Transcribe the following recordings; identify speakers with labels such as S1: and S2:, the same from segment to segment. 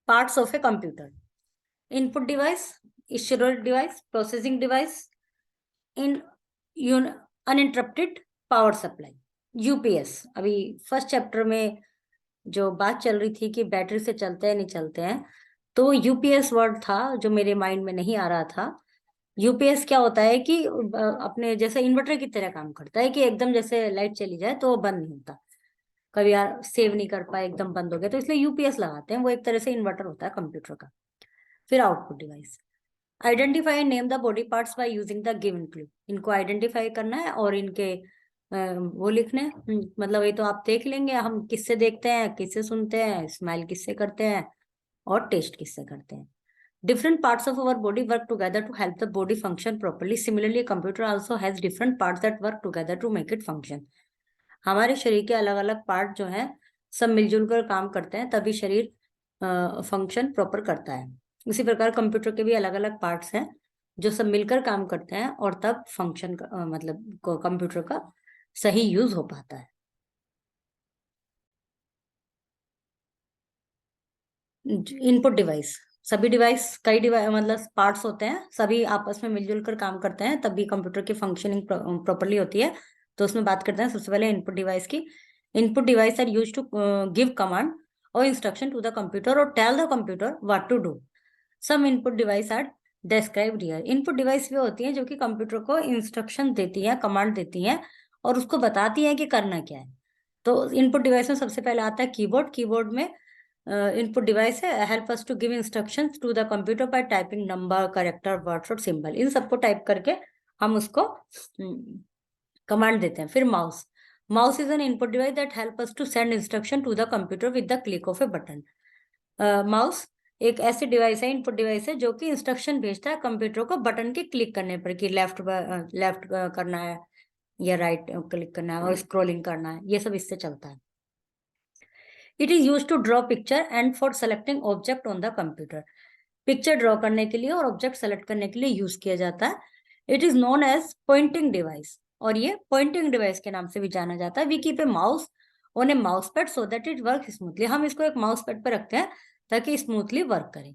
S1: parts of a computer. Input device, storage device, processing device, in uninterrupted power supply, UPS. अभी first chapter में जो बात चल रही थी कि बैटरी से चलते हैं नहीं चलते हैं, तो यूपीएस वर्ड था जो मेरे माइंड में नहीं आ रहा था. यूपीएस क्या होता है कि अपने जैसे इन्वर्टर की तरह काम करता है कि एकदम जैसे लाइट चली जाए तो बंद नहीं होता, कभी यार सेव नहीं कर पाए एकदम बंद हो गया, तो इसलिए यूपीएस लगाते हैं. वो एक तरह से इन्वर्टर होता है कंप्यूटर का. फिर output device. Identify and name the body parts by using the given clue. इनको आइडेंटिफाई करना है और इनके वो लिखने हैं. मतलब ये तो आप देख लेंगे हम किससे देखते हैं, किससे सुनते हैं, स्माइल किससे करते हैं और टेस्ट किससे करते हैं. Different parts of our body work together to help the body function properly. Similarly, a computer also has different parts that work together to make it function. हमारे शरीर के अलग अलग पार्ट जो हैं सब मिलजुल कर काम करते हैं तभी शरीर फंक्शन प्रॉपर करता है. उसी प्रकार कंप्यूटर के भी अलग अलग पार्ट्स हैं जो सब मिलकर काम करते हैं और तब फंक्शन मतलब कंप्यूटर का सही यूज हो पाता है. Input device. सभी डिवाइस कई डिवाइस मतलब पार्ट्स होते हैं, सभी आपस में मिलजुल कर काम करते हैं तभी कंप्यूटर की फंक्शनिंग प्रॉपर्ली होती है. तो उसमें बात करते हैं सबसे पहले इनपुट डिवाइस की. Input device are used to give command और इंस्ट्रक्शन टू द कंप्यूटर और tell the computer what to do. Some input device are described here. Input device वे होती हैं जो कि कंप्यूटर को इंस्ट्रक्शन देती हैं, कमांड देती हैं और उसको बताती हैं कि करना क्या है. तो इनपुट डिवाइस में सबसे पहले आता है कीबोर्ड. कीबोर्ड में इनपुट डिवाइस है, help us to give instructions to the computer by typing number, character, words और सिंबल. इन सबको टाइप करके हम उसको कमांड देते हैं. फिर mouse. Mouse is an input device that help us to send instruction to the computer with the click of a button. Mouse एक ऐसी डिवाइस है, इनपुट डिवाइस है जो कि इंस्ट्रक्शन भेजता है कंप्यूटर को बटन के क्लिक करने पर कि लेफ्ट करना है या राइट क्लिक करना है और स्क्रॉलिंग करना है, ये सब इससे चलता है. It is used to draw picture and for selecting object on the computer. Picture draw करने के लिए और ऑब्जेक्ट सेलेक्ट करने के लिए यूज किया जाता है. It is known as pointing device और ये पॉइंटिंग डिवाइस के नाम से भी जाना जाता है. We keep a mouse on a mouse pad so that it work smoothly. हम इसको एक माउस पैड पर रखते हैं ताकि स्मूथली वर्क करे.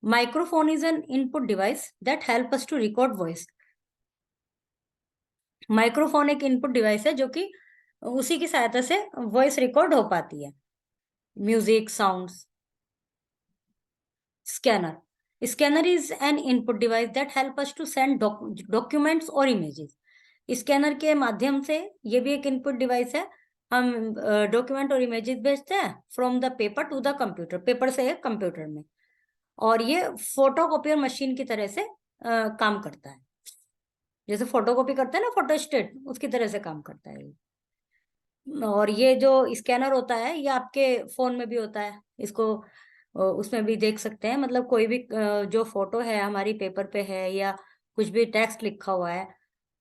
S1: Microphone is an input device that help us to record voice. Microphone एक इनपुट डिवाइस है जो कि उसी की सहायता से वॉइस रिकॉर्ड हो पाती है, music, sounds. Scanner. Scanner is an input device that help us to send documents or images. Scanner के माध्यम से, ये भी एक इनपुट डिवाइस है, हम डॉक्यूमेंट और इमेजेस भेजते हैं from the paper two the computer, paper से कंप्यूटर में. और ये फोटोकॉपियर मशीन की तरह से काम करता है. जैसे फोटोकॉपी करते हैं ना फोटोस्टेट, उसकी तरह से काम करता है. और ये जो स्कैनर होता है ये आपके फोन में भी होता है, इसको उसमें भी देख सकते हैं. मतलब कोई भी जो फोटो है हमारी पेपर पे है या कुछ भी टेक्स्ट लिखा हुआ है,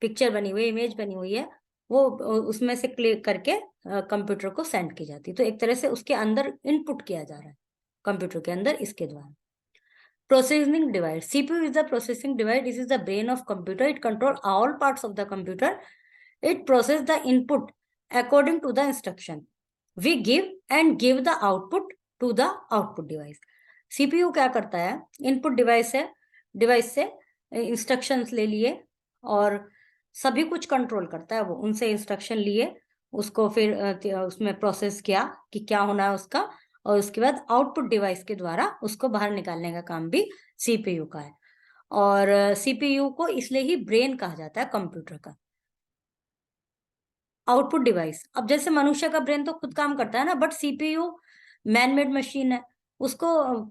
S1: पिक्चर बनी हुई है, इमेज बनी हुई है, वो उसमें से क्लिक करके कंप्यूटर को सेंड की जाती है. तो एक तरह से उसके अंदर इनपुट किया जा रहा है कंप्यूटर के अंदर इसके द्वारा. Processing device. CPU is the processing device. This is the brain of computer. It control all parts of the computer. It process the input according to the instruction. We give and give the output to the output device. CPU क्या करता है, input device है, device से instructions ले लिए और सभी कुछ कंट्रोल करता है. वो उनसे इंस्ट्रक्शन लिए, उसको फिर उसमें प्रोसेस किया कि क्या होना है उसका, और उसके बाद आउटपुट डिवाइस के द्वारा उसको बाहर निकालने का काम भी CPU का है. और CPU को इसलिए ही ब्रेन कहा जाता है कंप्यूटर का. Output device. अब जैसे मनुष्य का ब्रेन तो खुद काम करता है ना, but CPU man made machine है, उसको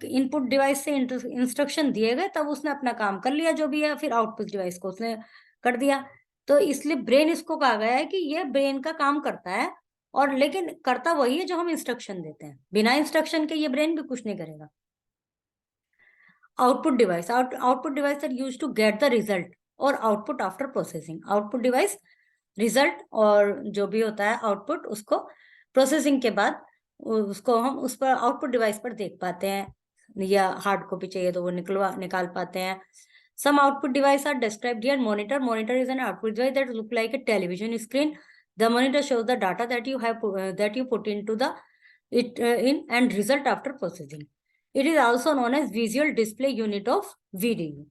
S1: इनपुट डिवाइस से इंस्ट्रक्शन दिए गए तब उसने अपना काम कर लिया जो भी है, फिर आउटपुट डिवाइस को उसने कर दिया. तो इसलिए ब्रेन इसको कहा गया है कि ये ब्रेन का काम करता है, और लेकिन करता वही है जो हम इंस्ट्रक्शन देते हैं. बिना इंस्ट्रक्शन के ये ब्रेन भी कुछ नहीं करेगा. Output device. Output device are used to get the result और output after processing. Output device result और जो भी होता है आउटपुट, उसको प्रोसेसिंग के बाद उसको हम उस पर आउटपुट डिवाइस पर देख पाते हैं, या हार्ड कॉपी चाहिए तो वो निकाल पाते हैं. Some output device are described here. Monitor. Monitor is an output device that look like a television screen. The monitor shows the data that you put into the it in and result after processing. It is also known as visual display unit of VDU.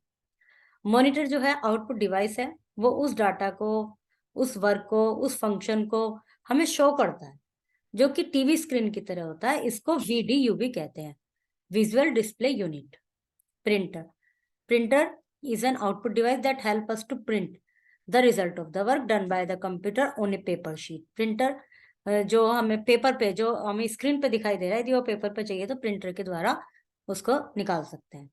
S1: Monitor जो है output device है, वो उस data को, उस work को, उस function को हमें शो करता है, जो कि टीवी स्क्रीन की तरह होता है। इसको वीडीयू भी कहते हैं, visual display unit. Printer, printer is an output device that help us to print the result of the work done by the computer on a paper sheet। Printer जो हमें पेपर पे, जो हमें स्क्रीन पे दिखाई दे रहा है, यदि वो पेपर पे चाहिए तो प्रिंटर के द्वारा उसको निकाल सकते हैं।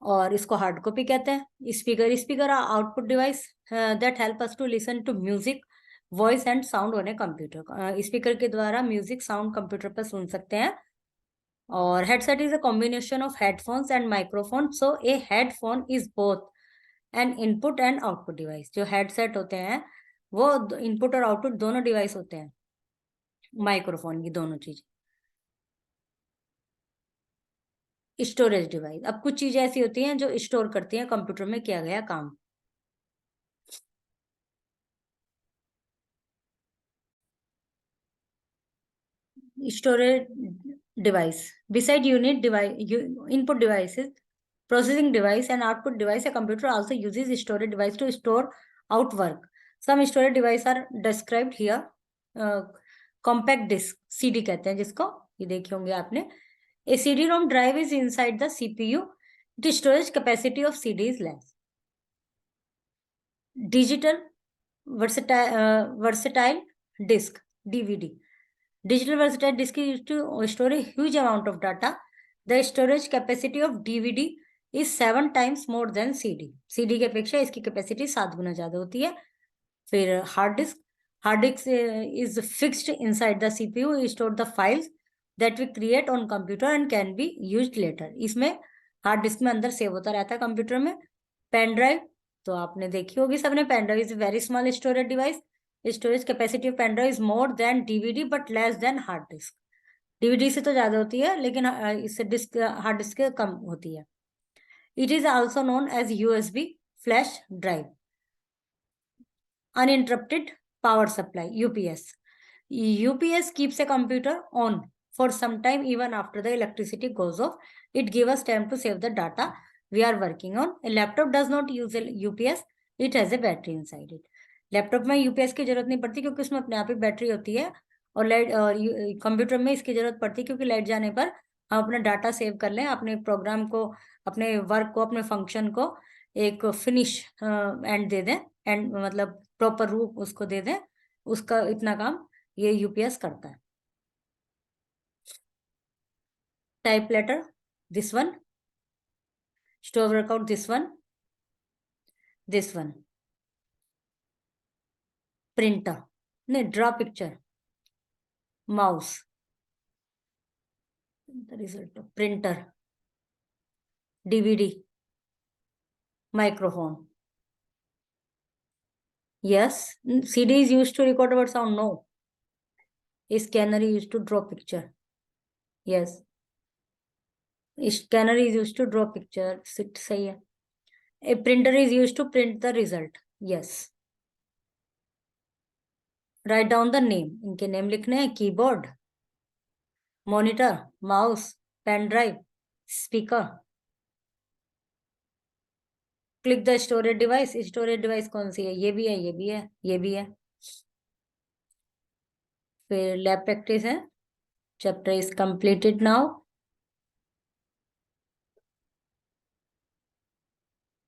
S1: और इसको हार्ड कॉपी कहते हैं। Speaker, speaker output device that help us to listen to music, voice and sound on a computer. Speaker के द्वारा म्यूजिक साउंड कंप्यूटर पर सुन सकते हैं। और headset is a combination of headphones and microphone. So A headphone is both N input and output device. जो headset होते हैं वो इनपुट और आउटपुट दोनों डिवाइस होते हैं, माइक्रोफोन की दोनों चीज। स्टोरेज डिवाइस, अब कुछ चीजें ऐसी होती हैं जो स्टोर करती हैं कंप्यूटर में किया गया काम। Storage device, beside unit device, input devices, processing device and output device, a computer also uses storage device to store out work. Some storage device are described here. Compact disk, CD कहते हैं जिसको, ये देखे होंगे आपने। A CD-ROM drive is inside the CPU. The storage capacity of CD is less. Digital versatile disk, DVD. Digital versatile disk is used to store a huge amount of data. The storage capacity of DVD is 7 times more than CD. CD के अपेक्षा इसकी capacity 7 गुना ज्यादा होती है। फिर hard disk, hard disk is fixed inside the CPU, store the files that we create on computer and can be used later. इसमें hard disk में अंदर सेव होता रहता है कंप्यूटर में। पेन ड्राइव तो आपने देखी होगी सबने, pen drive is very small storage device. Storage capacity of pen drive is more than DVD but less than hard disk. DVD से तो ज्यादा होती है, लेकिन इससे डिस्क, हार्ड डिस्क कम होती है। It is also known as USB flash drive. uninterrupted power supply, UPS. UPS keeps a computer on for some time even after the electricity goes off. It gives us time to save the data we are working on. A laptop does not use a UPS. It has a battery inside it. Laptop में UPS की जरूरत नहीं पड़ती क्योंकि उसमें अपने आप ही battery होती है। और लाइट, कंप्यूटर में इसकी जरूरत पड़ती है क्योंकि लाइट जाने पर हम अपना डाटा सेव कर लें, अपने प्रोग्राम को, अपने वर्क को, अपने फंक्शन को एक फिनिश एंड दे दें, एंड मतलब प्रॉपर रूप उसको दे दें। उसका इतना काम ये यूपीएस करता है। Type letter, this one. Store workout, this one, this one. Printer, नहीं, draw picture, mouse, the result of printer, DVD, microphone. Yes, CD is used to record our sound. No, a scanner is used to draw picture. Yes, a scanner is used to draw picture. सही है। A printer is used to print the result. Yes. Write down the name. इनके name लिखने हैं। Keyboard, monitor, mouse, pen drive, speaker. Click the storage device. Storage device कौन सी है? ये भी है, ये भी है, ये भी है। फिर लैब प्रैक्टिस है। Chapter is completed now.